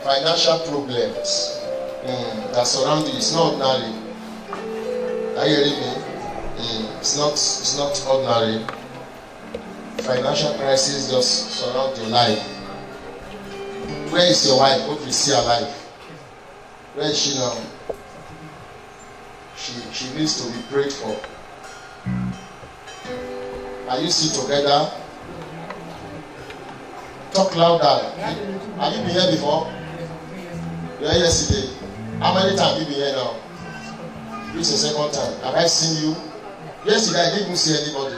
financial problems that surround you. It's not ordinary. Are you hearing me? It's not ordinary. Financial crisis just surround your life. Where is your wife? Hope you see her life. Where is she now? She needs to be prayed for. Are you still together? Talk louder. Have you been here before? You were here yesterday. How many times have you been here now? This is the second time. Have I seen you? Yesterday I didn't see anybody.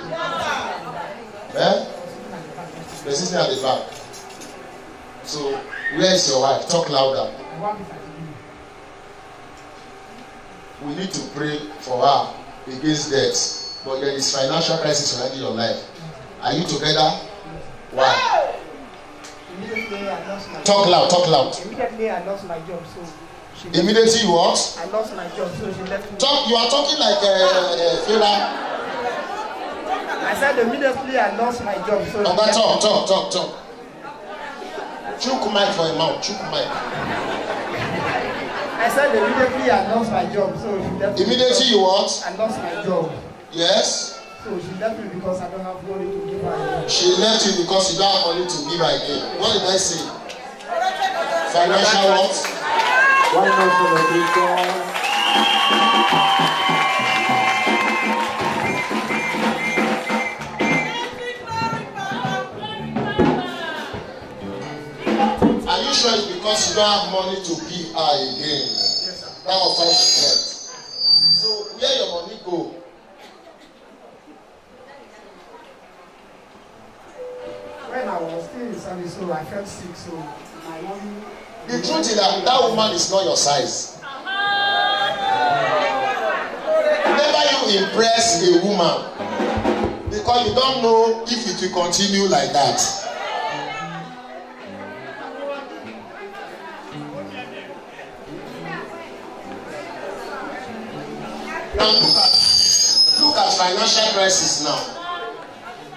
Eh? They're sitting at the back. So, where is your wife? Talk louder. We need to pray for her against death. But there is financial crisis surrounding your life. Are you together? Why? Talk loud, talk loud. Immediately I lost my job, so immediately you what? I lost my job, so she left me. Talk, you are talking like Fela. I said immediately I lost my job, so talk. Chook mic for a mouth, chook mic. I said immediately I lost my job, so she left me. Immediately you what? I lost my job. Yes. So she left me because I don't have money to give her again. She left you because you don't have money to give her again. What did I say? Financial what? Why not for the people? Are you sure it's because you don't have money to give her again? Yes, sir. That was why she left. So where your money go? When I was still in service, so I felt sick, so my money. The truth is that that woman is not your size. Never you impress a woman because you don't know if it will continue like that. Now look at financial crisis now.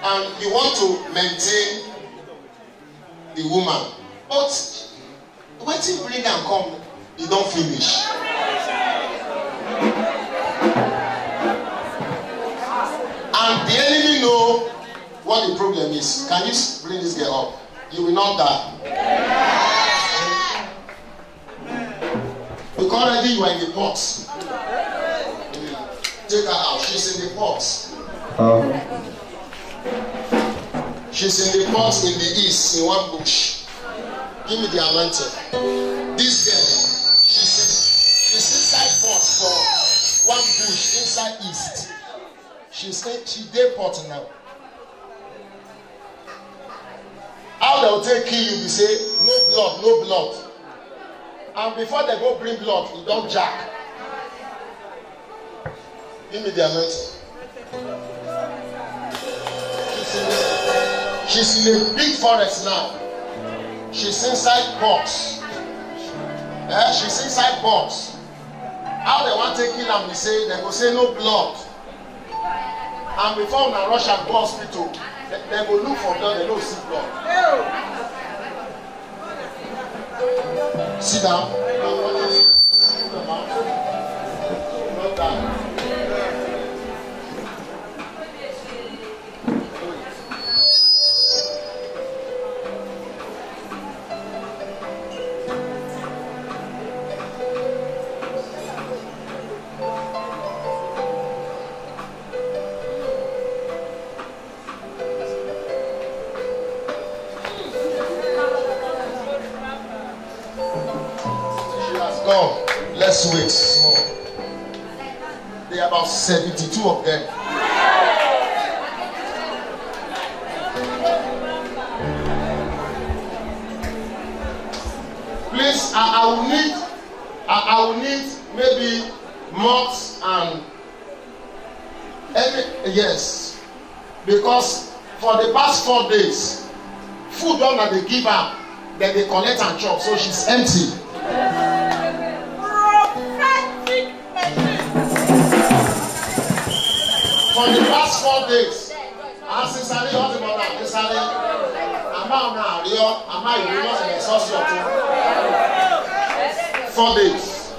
And you want to maintain the woman. But waiting bring and come, you don't finish. And the enemy know what the problem is. Can you bring this girl up? You will not die. Because already you are in the pot. Take her out. She's in the pot. She's in the pot in the east, in one bush. Give me the anointing. This girl, she's inside pot for one bush inside east. She dey pot now. How they'll take kill you, be say, no blood, no blood. And before they go bring blood, you don't jack. Give me the anointing. She's in a big forest now. She's inside box. She's inside box. How they want to kill her, we say, they go say no blood. And before we rush and go hospital, they go look for blood, they don't see blood. Sit down. Not that. Let's wait small. There are about 72 of them. Please, I will need maybe moths and yes, because for the past 4 days, food don't that they give her, then they collect and chop, so she's empty. For the past 4 days, I'm 4 days.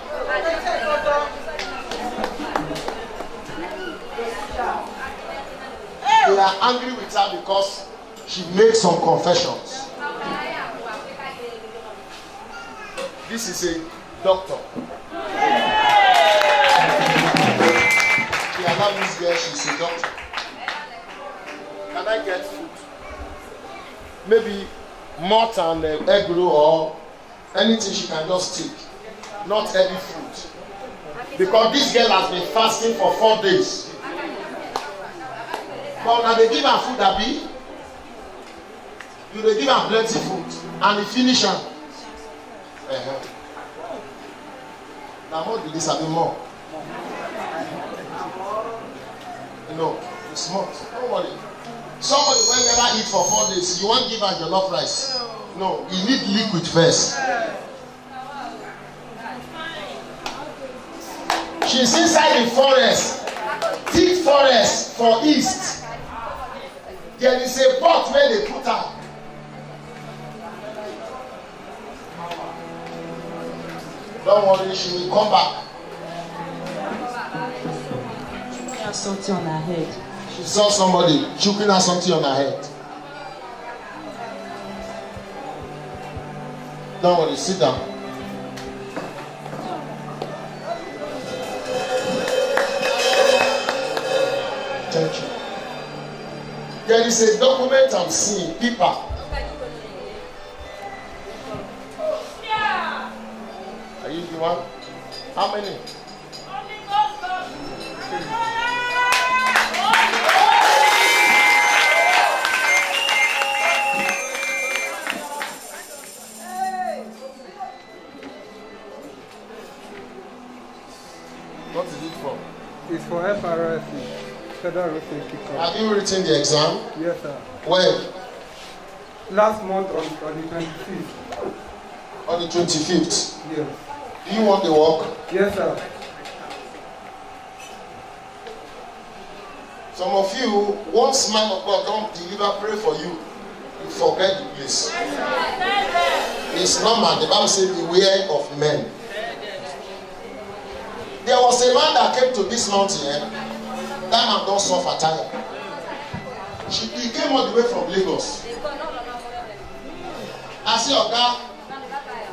They are angry with her because she made some confessions. This is a doctor. They allow this girl, she's a doctor. Can I get food? Maybe malt and egg roll or anything she can just take. Not heavy food. Because this girl has been fasting for 4 days. But now they give her food, Abi. You they give her plenty food. And they finish her. Now what did this have more? No, it's not. Don't worry. Somebody will never eat for 4 days. You won't give her jollof rice. No, you need liquid first. She's inside the forest. Thick forest for east. There is a pot where they put her. Don't worry, she will come back. She has something on her head. She saw somebody choking her something on her head. Don't worry, sit down. Thank you. There is a document I'm seeing, paper. Are you the one? How many? What is it for? It's for FRSC, Federal Road Safety Corps. Have you written the exam? Yes, sir. When? Last month on the 25th. On the 25th. Yes. Do you want the work? Yes, sir. Some of you, once man of God don't deliver, pray for you, you forget the place. It's normal. The Bible says, beware of men. There was a man that came to this mountain. That man don't suffer tire. He came all the way from Lagos. I said, Oga,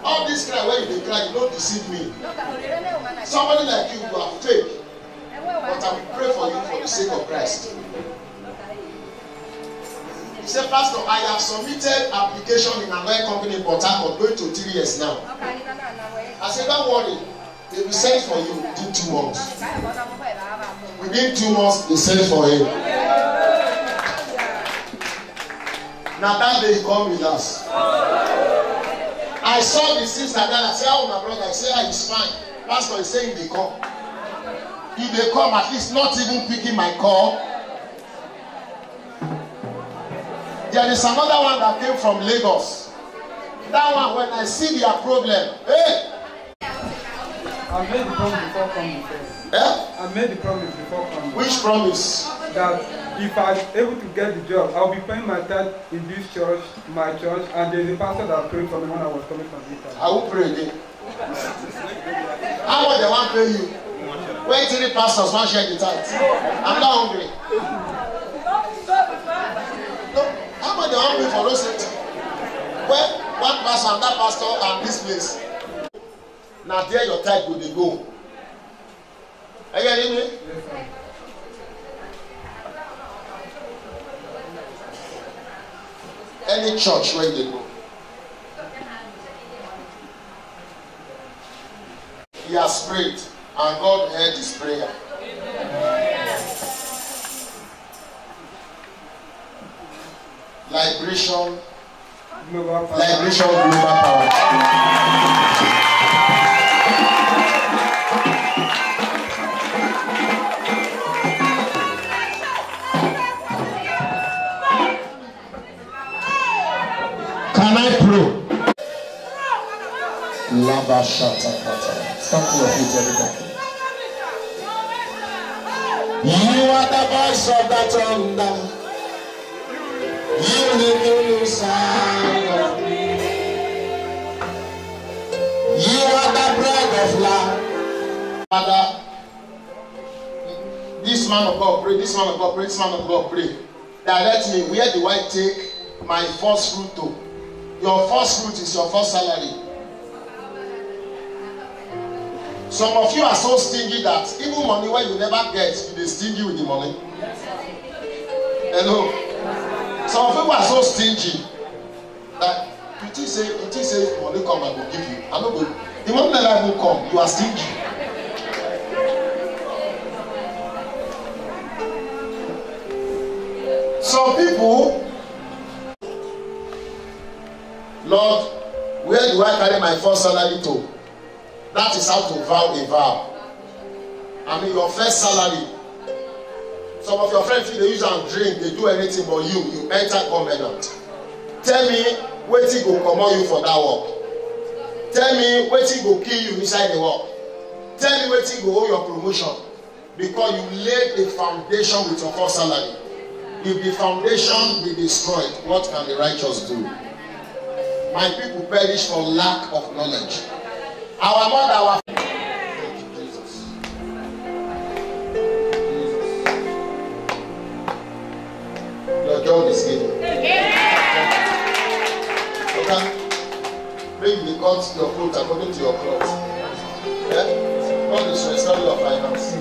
all this cry where you cry, you don't deceive me. Somebody like you are fake. But I will pray for you for the sake of Christ. He said, Pastor, I have submitted application in another company in Port Harcourt going to 3 years now. I said, don't worry. They will send for you within 2 months. Within 2 months, they send for him. Now that day he come with us. I saw the sister that I said, oh my brother, I said, he's fine. Pastor is saying they come. If they come, at least not even picking my call. There is another one that came from Lagos. That one, when I see their problem, hey! I made the promise before coming. I made the promise before coming. Which promise? That if I'm able to get the job, I'll be paying my tithe in this church, my church, and there's a pastor that prayed for me when I was coming from Italy. I will pray again. How much they want to pay you? When 3 pastors want to share the tithe? I'm not hungry. No, how much they want to pay for those things? Well, one pastor and that pastor and this place. Now there your tithe will they go. Are you hearing me? Yes, sir. Any church where they go. He has prayed and God heard his prayer. Liberation global power. Can I pray? Laba shata kata. Stand to your feet, everybody. You are the voice of the thunder. You live in inside. Father, this man of God pray, this man of God pray, this man of God pray. Direct me, where do I take my first fruit to? Your first fruit is your first salary. Some of you are so stingy that even money where you never get, you be stingy with the money. Hello? Some of you are so stingy that you say money come and will give you. I know the money never will come, you are stingy. Some people, Lord, where do I carry my first salary to? That is how to vow a vow. I mean, your first salary. Some of your friends, they use and drink, they do anything but you enter government. Tell me, wetin go comot you for that work? Tell me, wetin go kill you inside the work? Tell me, wetin go hold your promotion? Because you laid the foundation with your first salary. If the foundation be destroyed, what can the righteous do? My people perish for lack of knowledge. Our mother, our Jesus. Your job is given. Okay? Maybe you cut your clothes according to your clothes. Yeah? God is restoring your finance.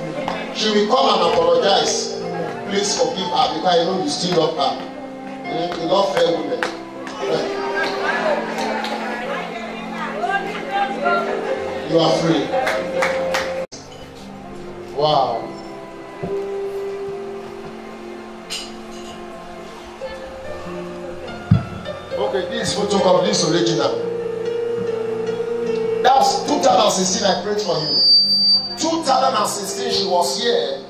She will come and apologize. Please forgive her because I know you still love her. You love fair women. Right? You are free. Wow. Okay, this photocopy, this original. That's 2016 I prayed for you. 2016 she was here.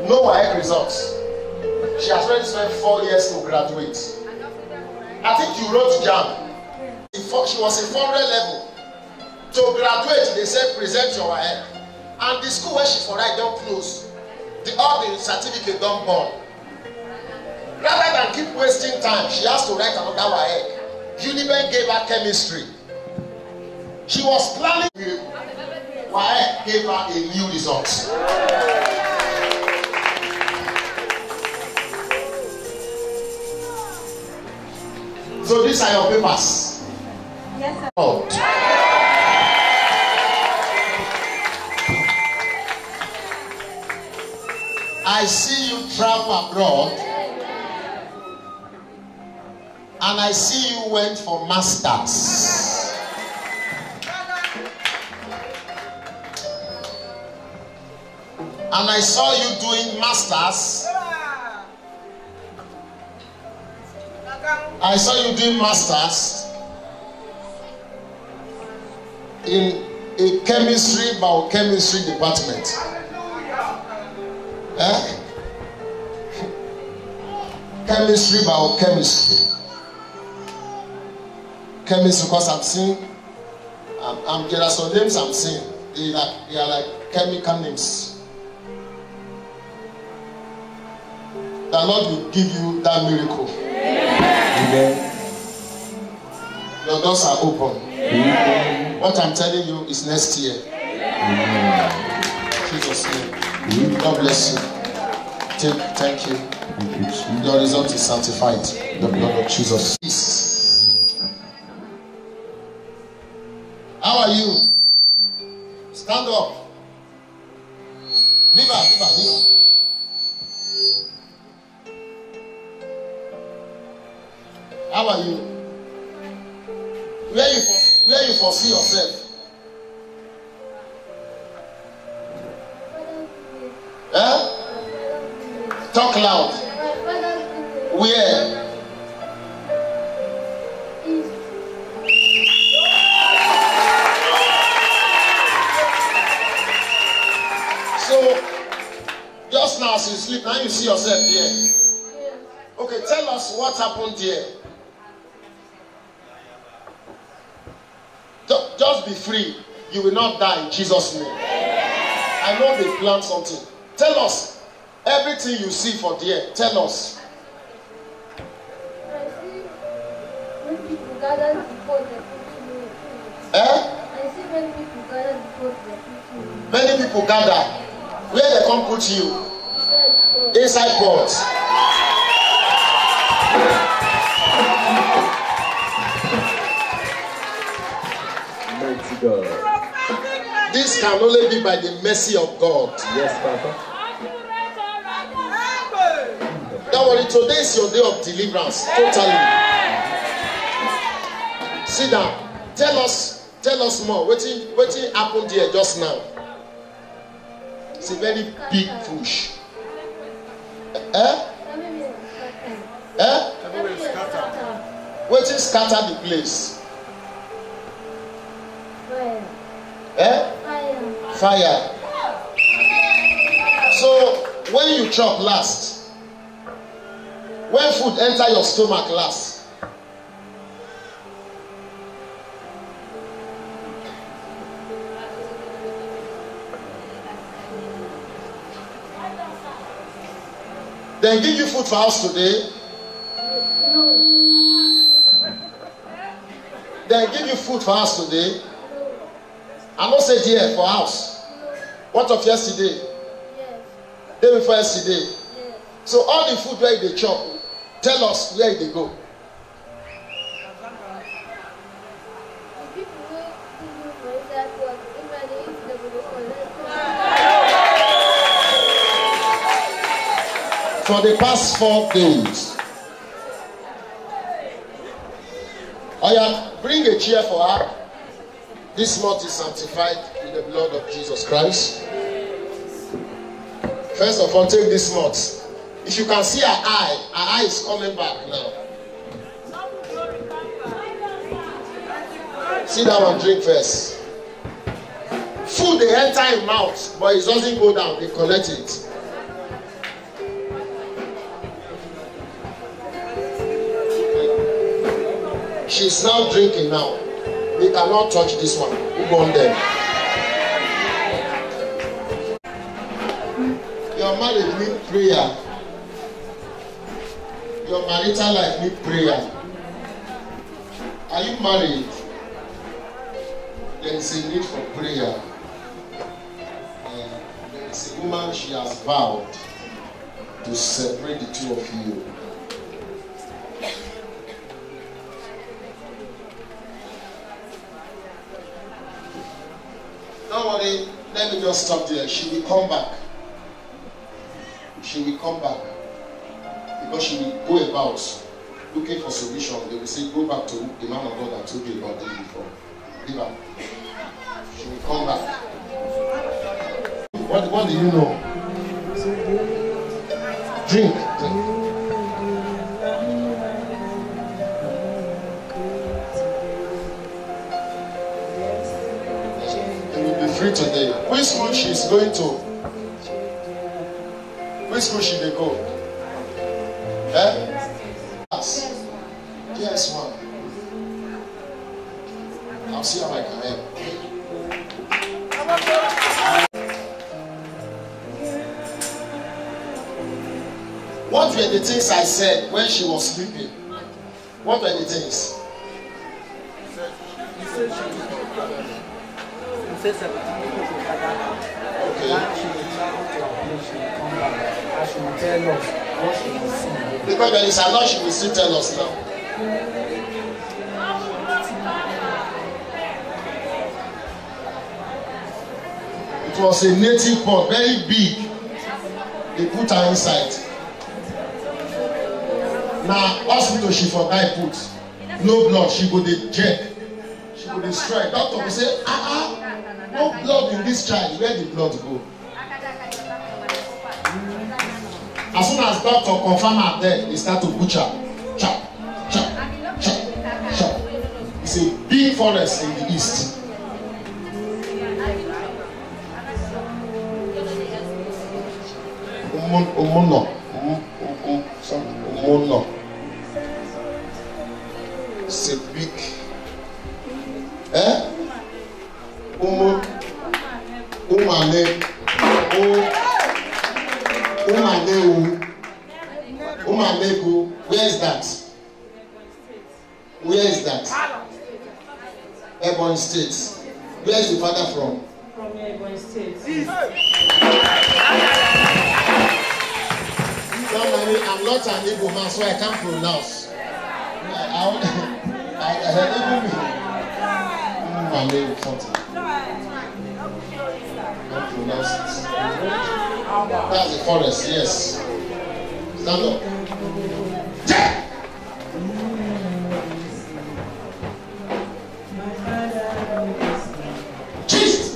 No WAEC results. She has already spent 4 years to graduate. I think you wrote JAM. She was in 400 level. To graduate, they said present your WAEC. And the school where she for right don't close. All the certificate don't burn. Rather than keep wasting time, she has to write another WAEC. Uniben gave her chemistry. She was planning. WAEC gave her a new result. So these are your papers. Yes, sir. Oh. I see you travel abroad, and I see you went for masters. And I saw you doing masters. I saw you doing masters in a chemistry, biochemistry department. Chemistry, biochemistry. Chemistry, because I'm seeing, there are some names I'm seeing. They are like chemical names. The Lord will give you that miracle. Amen. Your doors are open. Amen. What I'm telling you is next year. Amen. Jesus' name. God bless you. Thank you. Your result is certified. The blood of Jesus. How are you? Stand up. Leave her. How are you? Where you foresee yourself? Talk loud. Where? So, just now as you sleep, now you see yourself here. Okay, tell us what happened here. Just be free. You will not die in Jesus' name. I know they planned something. Tell us everything you see for there. Tell us. I see when people gather before the I Many people gather. Where they come put you? Inside pot. Mighty God. This can only be by the mercy of God. Yes, Papa. Don't worry, today is your day of deliverance. Totally. Sit down. Tell us more. What happened here just now? It's a very big push. What scatter the place? Fire. So when you chop last, when food enter your stomach last, then give you food for house today. Then give you food for house today. I not say here for house. What of yesterday? Yes. Day before yesterday. Yes. So all the food where they chop, tell us where they go. For the past 4 days. Oh yeah, bring a chair for her. This month is sanctified with the blood of Jesus Christ. First of all, take this month. If you can see her eye is coming back now. Sit down and drink first. Food they enter in mouth, but it doesn't go down. They collect it. She's now drinking now. They cannot touch this one. Who gone there? Your marriage need prayer. Your marital life need prayer. Are you married? There is a need for prayer. There is a woman, she has vowed to separate the two of you. Don't worry, let me just stop there. She will come back. She will come back. Because she will go about looking for solution. They will say, go back to the man of God that told you about this before. Leave her. She will come back. What do you know? Drink. Free today. Which school she's going to? Which school should they go? Yes. Yes, one. I'll see how I can help. What were the things I said when she was sleeping? What were the things? Okay. Because there is a lot she will still tell us now. It was a native pot, very big. They put her inside. Now, hospital she for die put. No blood, she go dey check. She go dey strike. Doctor will say, no blood in this child. Where the blood go? As soon as doctor confirm her dead, they start to butcher. Chop, chop, chop, chop. It's a big forest in the east. Umuno. It's a big. Where is that? Where is that? Ebonyi State. Where is the father from? From Ebonyi State. I'm not an Igbo man, so I can't pronounce. I heard my name something. Can't pronounce it. That's the forest, yes. Stand up. Jesus.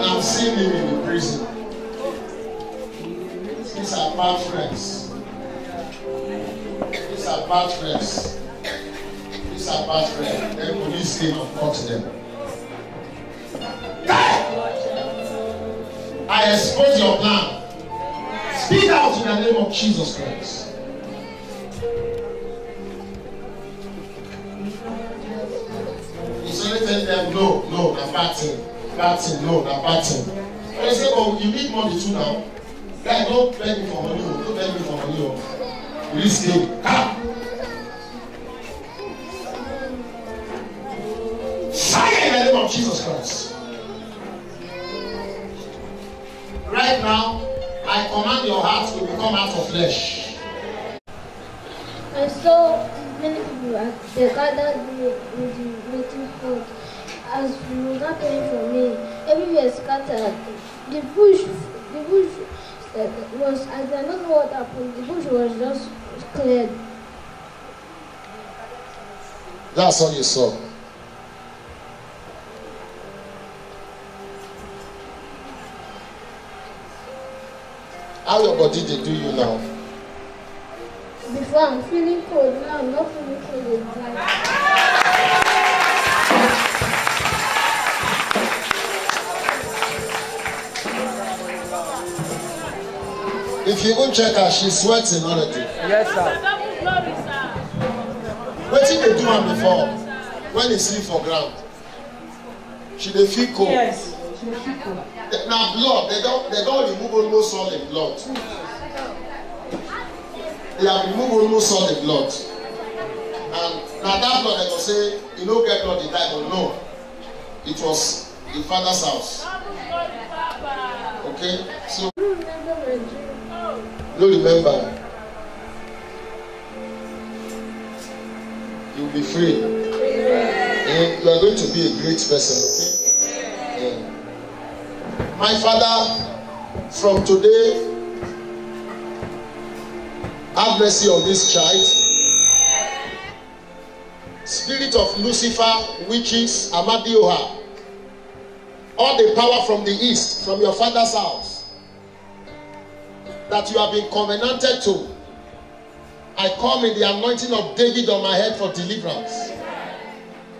I'm seeing him in the prison. These are bad friends. These are bad friends. These are bad friends. Then police came and caught them. I expose your plan. Speak out in the name of Jesus Christ. He's only telling them, no, I'm bad thing. Bad thing, no, that bad thing. And they say, oh, you need money too now. Guy, don't beg me for money, don't beg me for money. Police came. Fire in the name of Jesus Christ. Right now, I command your heart to become out of flesh. I saw many people they gathered with the meeting pot. As we were not praying for me, everywhere scattered. The bush was, I don't know what happened, the bush was just cleared. That's all you saw. How your body they do you now? Before I'm feeling cold, now I'm not feeling cold. If you go check her, she's sweating already. Yes, sir. What did they do her before? When they sleep for ground, she dey feel cold. Yes, she dey feel cold. Now blood, they don't remove almost all the blood. They have removed almost all the blood. And now that blood, they go say, you don't get blood, they die, but no. It was the father's house. Okay? So, no remember. You'll be free. You are going to be a great person, okay? My Father, from today, have mercy on this child. Spirit of Lucifer, witches, Amadioha, all the power from the east, from your father's house, that you have been covenanted to, I come in the anointing of David on my head for deliverance.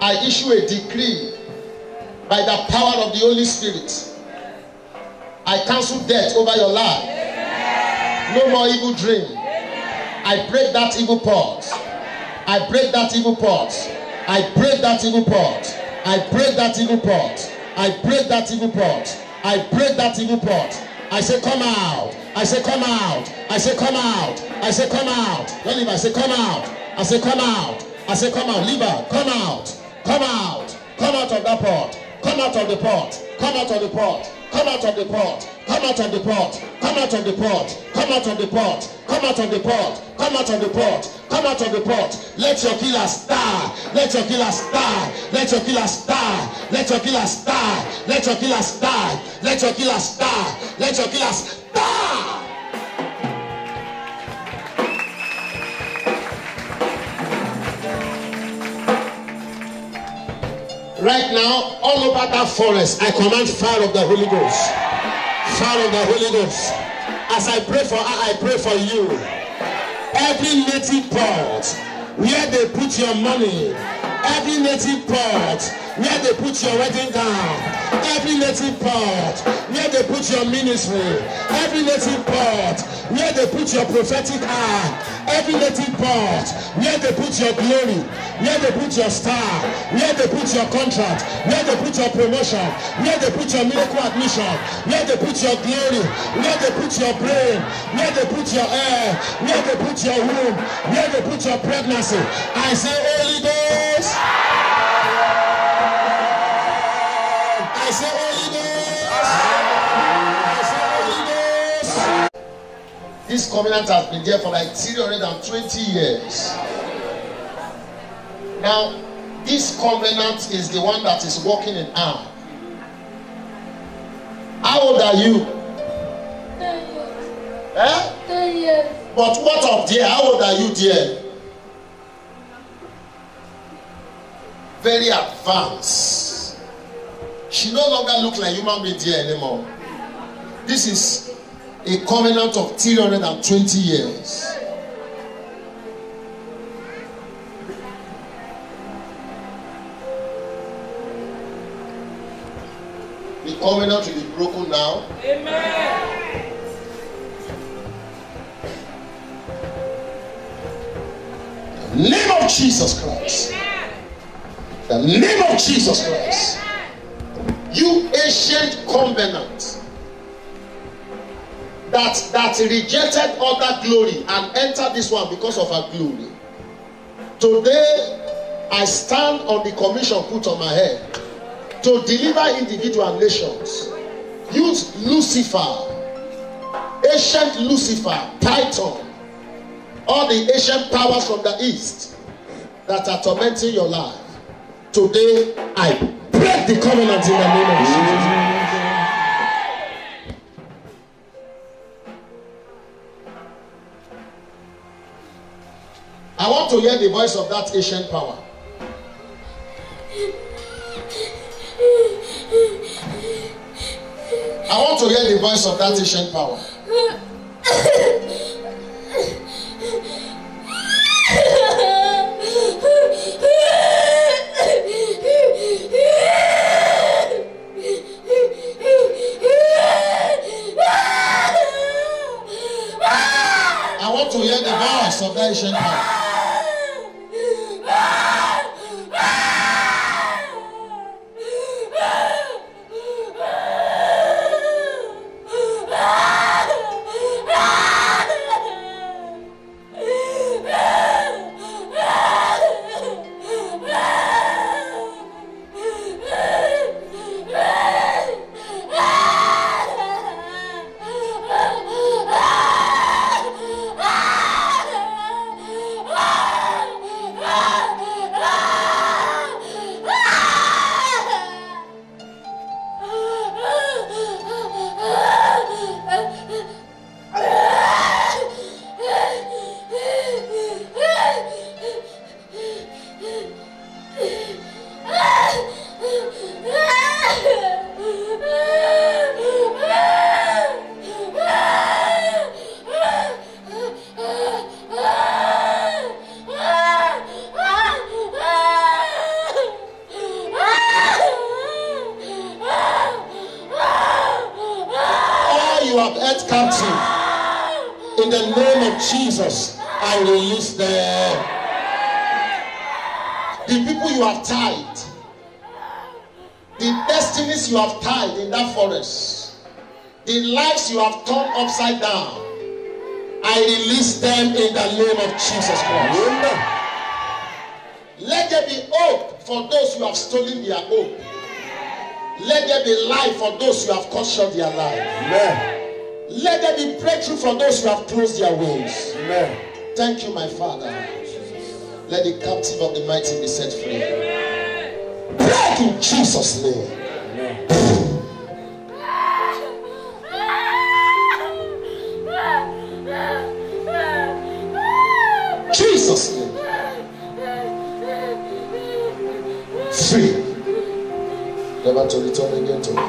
I issue a decree by the power of the Holy Spirit. I cancel death over your life. No more evil dream. I break that evil pot. I break that evil pot. I break that evil pot. I break that evil pot. I break that evil pot. I break that evil pot. I say come out. I say come out. I say come out. I say come out. Don't leave. I say come out. I say come out. I say come out. Leave her. Come out. Come out. Come out of that pot. Come out of the pot. Come out of the pot. Come out of the pot. Come out of the pot. Come out of the pot. Come out of the pot. Come out of the pot. Come out of the pot. Come out of the pot. Let your killer star. Let your killer star. Let your killer star. Let your killer star. Let your killer star. Let your killer star. Let your killer star. Right now, all over that forest, I command fire of the Holy Ghost. Fire of the Holy Ghost. As I pray for her, I pray for you. Every native pot where they put your money, every native pot where they put your wedding gown, every native pot where they put your ministry, every native pot where they put your prophetic eye, every native part, where they put your glory, where they put your star, where they put your contract, where they put your promotion, where they put your miracle admission, where they put your glory, where they put your brain, where they put your air, where they put your womb, where they put your pregnancy. I say, Holy Ghost. I say, Holy Ghost. I say, Holy Ghost. This covenant has been there for like 320 years. Now, this covenant is the one that is working in arm. How old are you? 10 years. Eh? 10 years. But what of dear? How old are you, dear? Very advanced. She no longer looks like human being dear anymore. This is a covenant of 320 years. The covenant will be broken now. Amen. The name of Jesus Christ. The name of Jesus Christ. You ancient covenant that rejected other glory and entered this one because of her glory. Today, I stand on the commission put on my head to deliver individual nations. Use Lucifer, ancient Lucifer, Titan, all the ancient powers from the east that are tormenting your life. Today, I break the covenant in the name of Jesus. I want to hear the voice of that ancient power. I want to hear the voice of that ancient power. I want to hear the voice of that ancient power. In the name of Jesus, I release them. The people you have tied, the destinies you have tied in that forest, the lives you have turned upside down, I release them in the name of Jesus Christ. Let there be hope for those who have stolen their hope. Let there be life for those who have cut short their life. Amen. Let there be breakthrough for those who have closed their wounds. Amen. Thank you, my Father. Let the captive of the mighty be set free. Break in Jesus' name. Jesus' name. Free. Never to return again to me.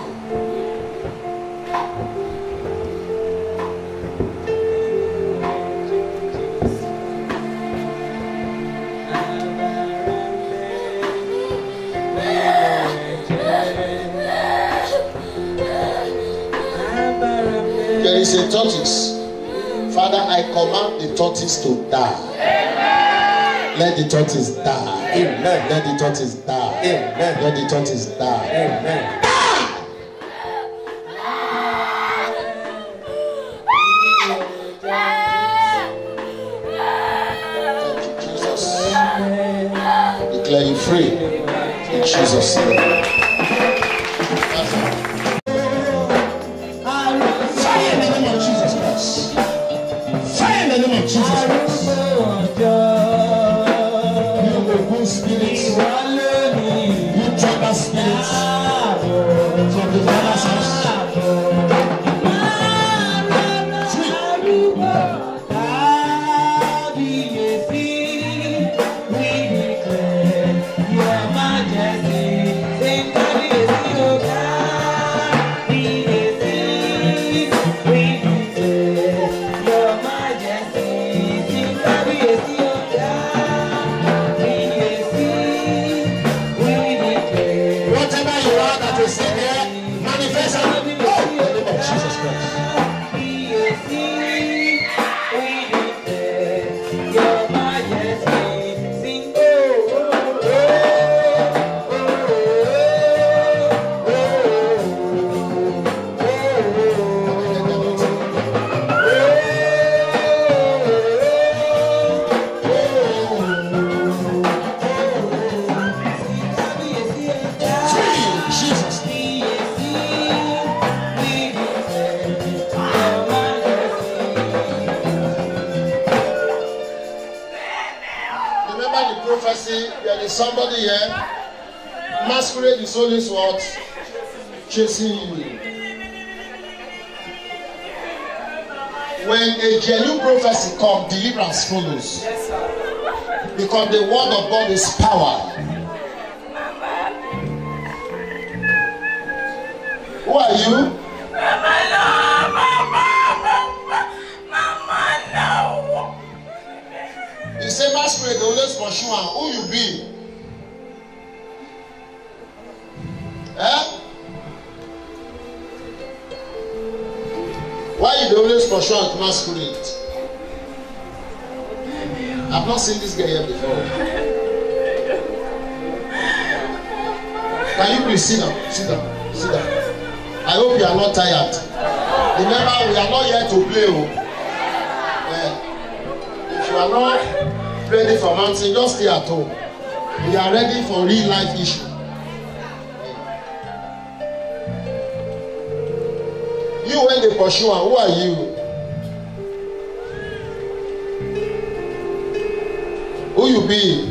There is a tortoise Father, I command the tortoise to die. Amen. Let the tortoise die. Amen. Let the tortoise die. Amen. Let the tortoise die. Amen. Declare you free in Jesus' name. Fire in the name of Jesus Christ. Fire in the name of Jesus Christ. You good spirits, you trouble spirits from the Father's house. There is somebody here. Masquerade is always what? Chasing you. When a genuine prophecy comes, deliverance follows. Because the word of God is power. Who are you? You say masquerade always pursue one. Who you be? Eh? Why you always pursue one masquerade? I've not seen this guy here before. Can you please sit down? Sit down. Sit down. I hope you are not tired. Remember, we are not here to play. If you are not ready for mountain, just stay at home. We are ready for real life issue. You when they pursue one, who are you? Who you be?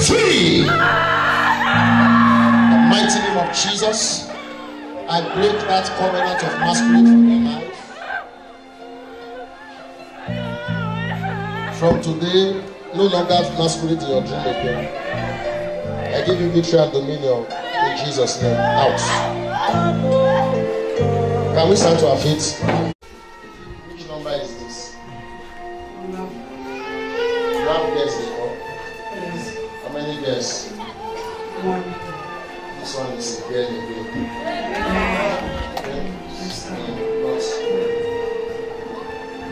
Free! The mighty name of Jesus, I break that covenant of masquerade from your life. From today, no longer masquerade in your dream again. I give you victory and dominion in Jesus' name. Out. Can we stand to our feet? Which number is this? You have guests before? How many guests? One. This one is a girl again.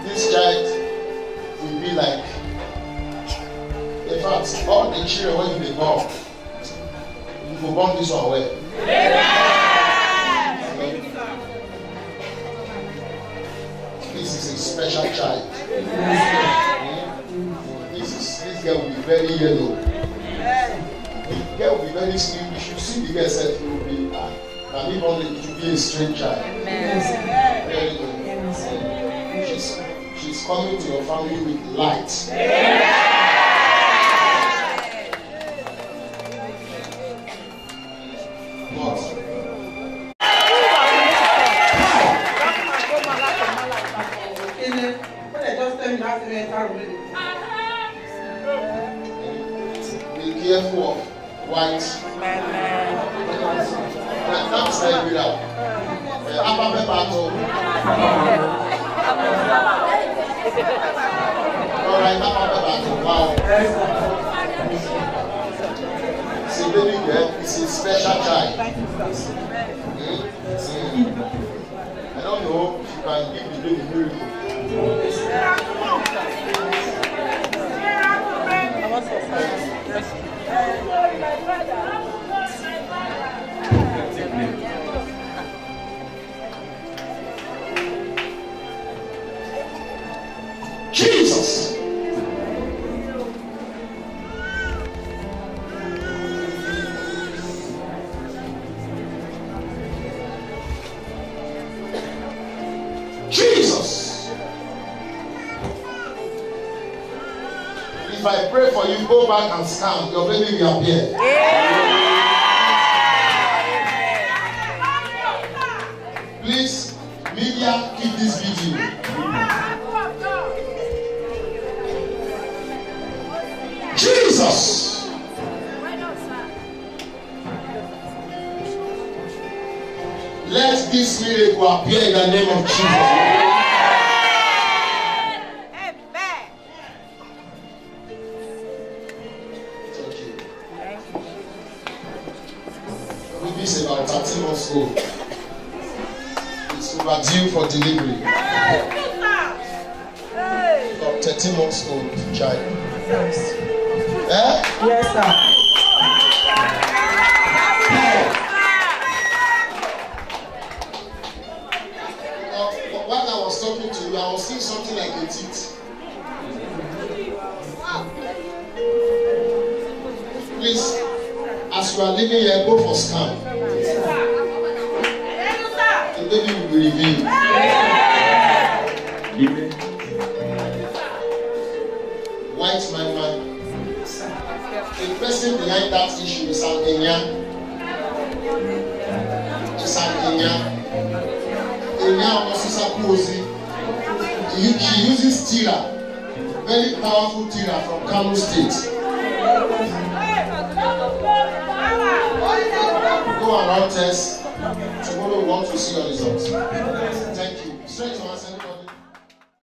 This child will be like, in fact, all the children when you be born, you go born this one well. This is a special child. This girl will be very yellow. The girl will be very slim. You should see the girl said it will be, and if only it will be a strange child. Very good. She's coming to your family with light. Be careful of white. That's like without. All right, wow. It's a baby girl. It's a special child. I don't know if you can give the baby miracle. Jesus. Jesus. If I pray for you, go back and stand. Your baby will appear. Please, media, keep this video. Jesus. Let this miracle appear in the name of Jesus. Baby is about 13 months old. It's overdue for delivery. Got 13 months old child. Yes, sir. While I was talking to you, I was seeing something like a teeth. Please, as you are living here, go for scan. The baby will be revealed. White man. The person behind that issue is an Enya. It's an Enya. Enya Osisa Kuozi. She uses tira, very powerful tira from Kano State. Go around test. Tomorrow we want to see your results.